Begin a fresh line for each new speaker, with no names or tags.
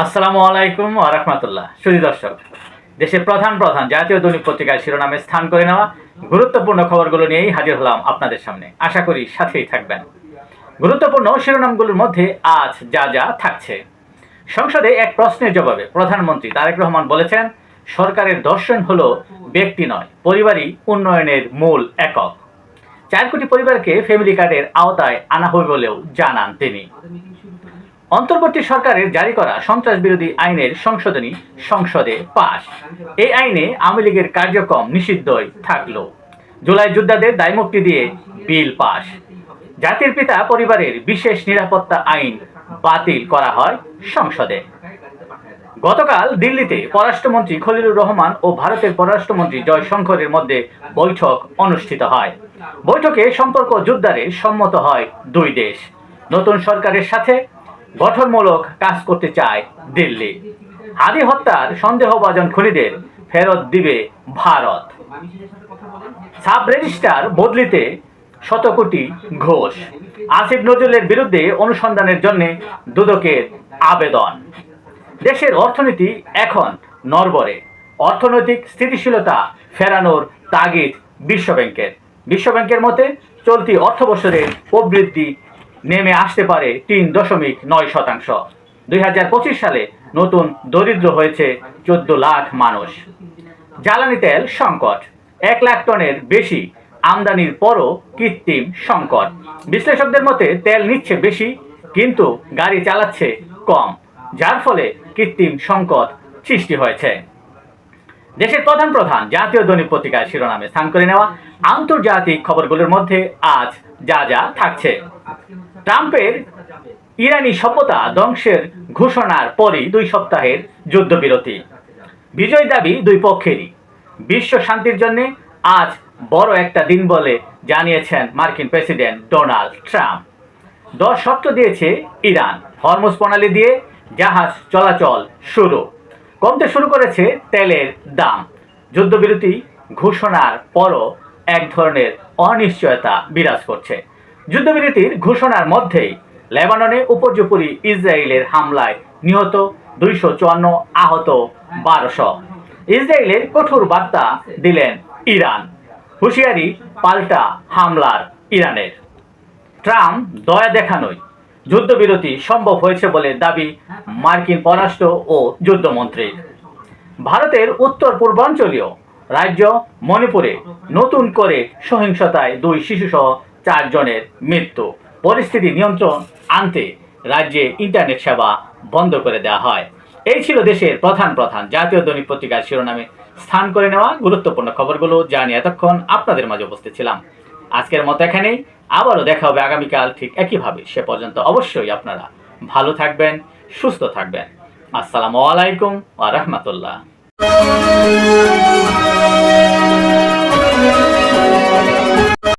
আসসালামু আলাইকুম ওয়া রাহমাতুল্লাহ। সুধী দর্শক, দেশের প্রধান প্রধান জাতীয় দৈনিক পত্রিকার শিরোনামে স্থান করে নেওয়া গুরুত্বপূর্ণ খবরগুলো নিয়েই হাজির হলাম আপনাদের সামনে। আশা করি সাথেই থাকবেন। গুরুত্বপূর্ণ শিরোনামগুলোর মধ্যে আজ যা যা থাকছে। সংসদে এক প্রশ্নের জবাবে প্রধানমন্ত্রী তারেক রহমান বলেছেন, সরকারের দর্শন হলো ব্যক্তি নয়, পরিবারই উন্নয়নের মূল একক। 4 কোটি পরিবারকে ফ্যামিলি কার্ডের আওতায় আনা হবে বলেও জানান তিনি। অন্তর্বর্তী সরকারের জারি করা সন্ত্রাস বিরোধী আইনের সংশোধনী সংসদে পাশ। এই আইনে আওয়ামী লীগের কার্যক্রম নিষিদ্ধই থাকলো। জুলাই যোদ্ধাদের দায়মুক্তি দিয়ে বিল পাশ। জাতির পিতা পরিবারের বিশেষ নিরাপত্তা আইন বাতিল করা হয় সংসদে। গতকাল দিল্লিতে পররাষ্ট্রমন্ত্রী খলিলুর রহমান ও ভারতের পররাষ্ট্রমন্ত্রী জয়শঙ্করের মধ্যে বৈঠক অনুষ্ঠিত হয়। বৈঠকে সম্পর্ক জোরদারে সম্মত হয় দুই দেশ। নতুন সরকারের সাথে গঠনমূলক কাজ করতে চায় দিল্লি। হাদি হত্যার সন্দেহভাজন খুনিদের ফেরত দিবে ভারত। সাব রেজিস্ট্রার বদলিতে শতকোটি ঘোষ। আসিফ নজরুলের বিরুদ্ধে অনুসন্ধানের জন্য দুদকের আবেদন। দেশের অর্থনীতি এখন নড়বড়ে। অর্থনৈতিক স্থিতিশীলতা ফেরানোর তাগিদ বিশ্বব্যাংকের মতে চলতি অর্থবছরের প্রবৃদ্ধি নেমে আসতে পারে 3.9%। 2025 সালে নতুন দরিদ্র হয়েছে 14 লাখ মানুষ। জ্বালানি তেল সংকট, 1 লাখ টনের বেশি আমদানির পরও কৃত্রিম সংকট। বিশ্লেষকদের মতে তেল নিচ্ছে বেশি কিন্তু গাড়ি চালাচ্ছে কম, যার ফলে কৃত্রিম সংকট সৃষ্টি হয়েছে। দেশের প্রধান প্রধান জাতীয় দৈনিক পত্রিকার শিরোনামে স্থান করে নেওয়া আন্তর্জাতিক খবরগুলোর মধ্যে আজ যা যা থাকছে। ট্রাম্পের ইরানি সভ্যতা ধ্বংসের ঘোষণার পরই 2 সপ্তাহের যুদ্ধবিরতি। বিজয় দাবি দুই পক্ষেরই। বিশ্ব শান্তির জন্য আজ বড় একটা দিন বলে জানিয়েছেন মার্কিন প্রেসিডেন্ট ডোনাল্ড ট্রাম্প। 10 শর্ত দিয়েছে ইরান। হরমুজ প্রণালী দিয়ে জাহাজ চলাচল শুরু। কমতে শুরু করেছে তেলের দাম। যুদ্ধবিরতি ঘোষণার পরও এক ধরনের অনিশ্চয়তা বিরাজ করছে। যুদ্ধবিরতির ঘোষণার মধ্যেই লেবাননে উপর্যুপরি ইসরায়েলের হামলায় নিহত 254, আহত 1200। ইসরায়েলের কঠোর বার্তা দিলেন ইরান। হুঁশিয়ারি পাল্টা হামলার ইরানের। ট্রাম্প দয়া দেখানোই যুদ্ধবিরতি সম্ভব হয়েছে বলে দাবি মার্কিন পররাষ্ট্র ও যুদ্ধমন্ত্রীর। ভারতের উত্তর পূর্বাঞ্চলীয় রাজ্য মণিপুরে নতুন করে সহিংসতায় 2 শিশুসহ 4 জনের মৃত্যু। পরিস্থিতি নিয়ন্ত্রণ আনতে রাজ্যে ইন্টারনেট সেবা বন্ধ করে দেওয়া হয়। এই ছিল দেশের প্রধান প্রধান জাতীয় দৈনিক পত্রিকার শিরোনামে স্থান করে নেওয়া গুরুত্বপূর্ণ খবরগুলো, যা নিয়ে এতক্ষণ আপনাদের মাঝে উপস্থিত ছিলাম। আজকের মতো এখানেই, আবারও দেখা হবে আগামীকাল ঠিক একইভাবে। সে পর্যন্ত অবশ্যই আপনারা ভালো থাকবেন, সুস্থ থাকবেন। আসসালামু আলাইকুম ওয়া রাহমাতুল্লাহ।